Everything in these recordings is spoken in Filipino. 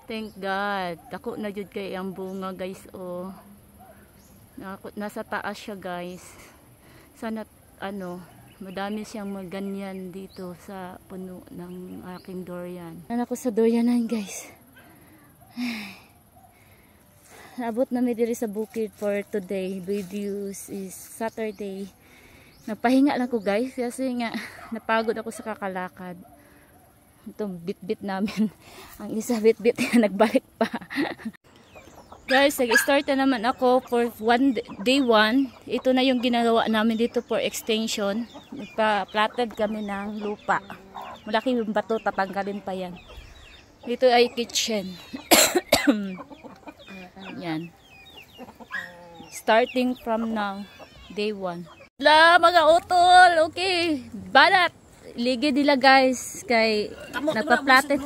Thank God. Dako na jud kay ang bunga guys oh. Nasa taas siya guys. Sana ano, madami siyang maganyan dito sa puno ng aking durian. Ako sa durianan guys. Abot na mi diri sa bukid for today. Videos is Saturday. Napahinga lang ko guys kasi nga napagod ako sa kakalakad. Itong bit-bit namin. Ang isa bit-bit nagbalik pa. Guys, nag-start na naman ako for day 1. Ito na yung ginagawa namin dito for extension. Nagpa-platted kami ng lupa. Malaki yung bato, tatanggalin pa yan. Dito ay kitchen. Yan. Starting from now, day 1. La, mga utol! Okay, balat! Ligi nila guys kay nagpa-platted.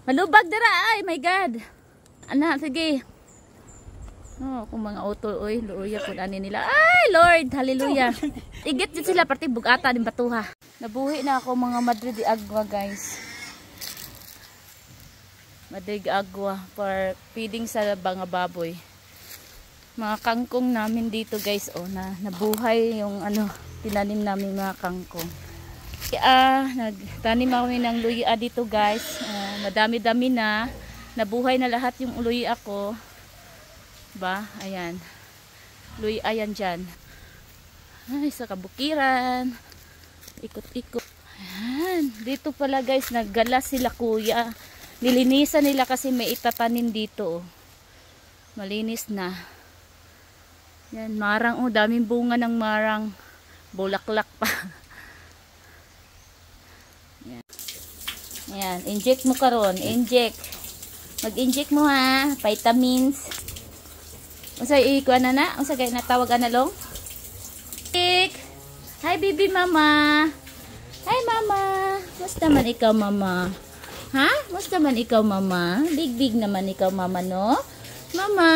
Malubag dira ay my god. Ana sige. Oh, kung mga utol oy, luya kun ani nila. Ay Lord, hallelujah. Igit jud sila parte bugata din batuha. Nabuhi na ako mga Madre de Agua guys. Madre de Agua for feeding sa mga baboy. Mga kangkong namin dito guys oh na nabuhay yung ano tinanim namin mga kangkong. Nagtanim kami ng luya dito guys. Madami-dami na. Nabuhay na lahat yung luya ko. Ba? Ayan. Luya ayan dyan. Ay, sa kabukiran. Ikot-ikot. Ayan. Dito pala guys, naggalas sila kuya. Nilinisan nila kasi may itatanim dito. Malinis na. Yan, marang. Oh, daming bunga ng marang. Bulaklak pa. Ayan, inject mo karon, inject. Mag-inject mo ha, vitamins. Unsa ikuan na? Unsa gay natawag ana long? Hi baby mama. Hi mama. Musta man ikaw mama? Ha? Musta man ikaw mama? Big naman ikaw mama no? Mama.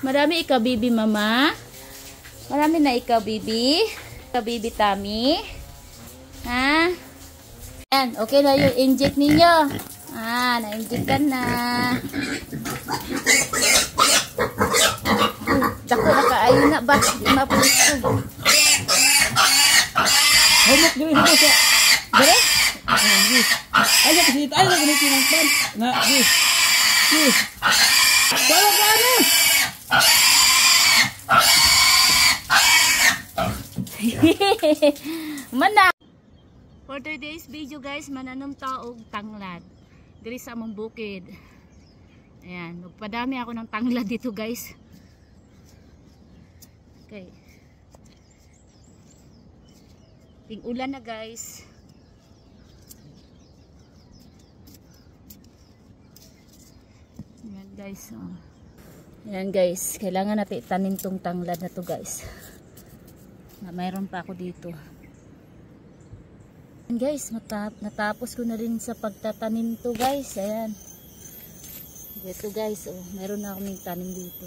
Marami ikaw baby mama. Marami na ikaw baby. Ikaw baby tummy. Ha? Yan, okay na yung inject ninyo. Na-inject ka na. Dako na kaayo na ba? Di mapulis ko. Humok diri mo siya. Dere? Ay, kasi tayo na ganito ng pan. Na, dis. Para ka ano? Mana. For today's video guys, mananom taog tanglad diri sa among bukid. Ayan, magpadami ako ng tanglad dito guys. Okay. Ting-ulan na guys. Ayan guys. Oh. Ayan guys, kailangan natin itanim tong tanglad na to guys. Mayroon pa ako dito. Guys, natapos ko na rin sa pagtatanim to guys. Ayan. Dito guys, oh, meron na akong tanim dito.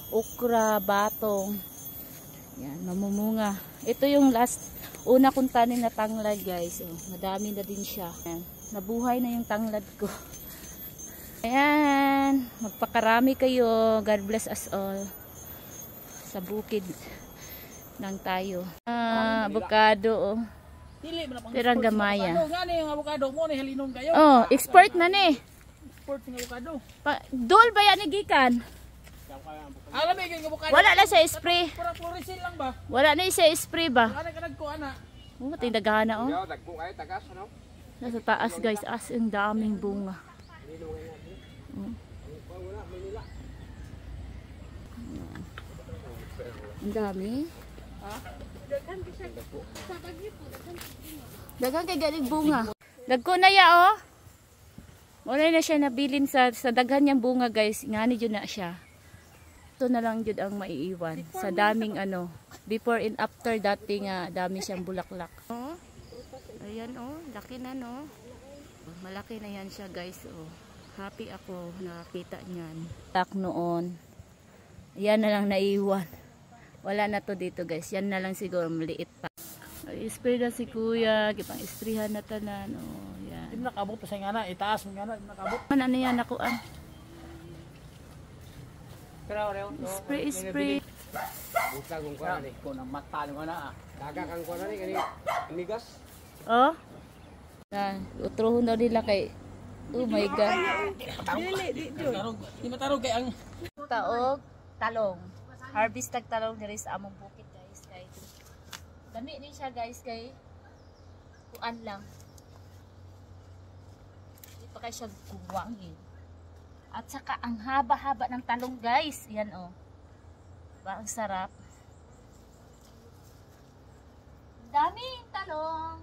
Okra, batong. Yan, mamumunga. Ito yung una kong tanim na tanglad guys. Oh, madami na din siya. Ayan, nabuhay na yung tanglad ko. Ayan, magpakarami kayo. God bless us all. Sa bukid lang tayo. Avocado oh. Pero ang gamaya. Ngani yung avocado mo ni halinom kayo. Oh, export na ni. Export ng avocado. Dol ba yan gikan? Alam mo yung avocado. Wala na sa spray. Para florisil lang ba? Wala na sa spray ba? Ana ka nagko ana. Oh, tindagana oh. Nasa taas guys, as ang daming bunga. Ang dami. Dagang kay galing bunga. Dagko na ya oh. Wala na siya nabilin sa daghan niyang bunga guys. Ngani jud na siya. Ito na lang jud ang maiiwan sa daming ano. Before and after dating dami siyang bulaklak. Oh. Ayan oh, laki na no. Malaki na yan siya guys oh. Happy ako nakakita niyan. Tak noon. Yan na lang naiwan. Wala na to dito guys. Yan na lang siguro maliit pa. I-spray na si kuya. Kipang isprihan na tanan. Oh, yan. Hindi nakabot pa sa nga na, itaas mo nga na, hindi nakabot. Ano yan nakuan? Spray. Buta kung kuha ni. Kung nang mata nyo na Daga kang kuha ni kani amigas. Oh. Utrohon daw nila kay. Oh my God. Di matarog kay ang Taog, talong. Harvest tag talong diri sa among bukid guys. Kay dami ni siya guys kay kuan lang. Di pa kay siya guwangin. At saka ang haba-haba ng talong guys. Yan oh. Diba ang sarap. Daming talong.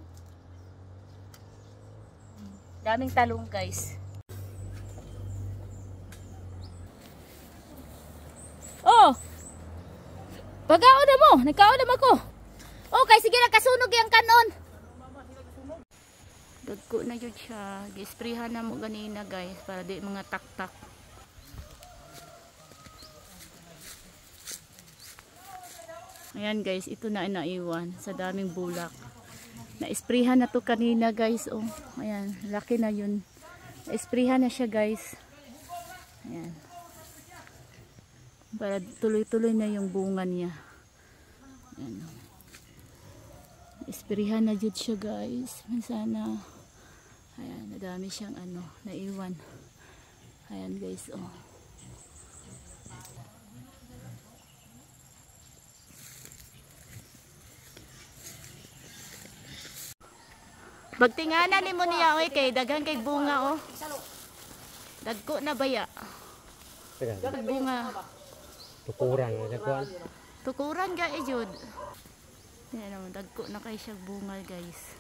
Daming talong guys. Oh! Pagkaon na mo! Nagkaon na ako! Okay, sige na kasunog yung kanon! Dagko na yun siya. Gisprihan na mo ganina guys para di mga taktak. Ayan guys, ito na inaiwan sa daming bulak. Na-isprihan na to kanina guys. Oh, ayan, laki na yun. Na-isprihan na siya guys. Ayan. Para tuloy-tuloy na yung bunga niya. Ayan. Isprihan na jud siya guys. Sana. Ayan, nadami siyang ano, naiwan. Ayan guys, oh. Bagtinganan ni mo niya oy kay daghan kay bunga oh. Dagko na baya. Bunga. Tukuran sa kuan. Tukuran ga jud. Yan naman dagko na kay siya bunga guys.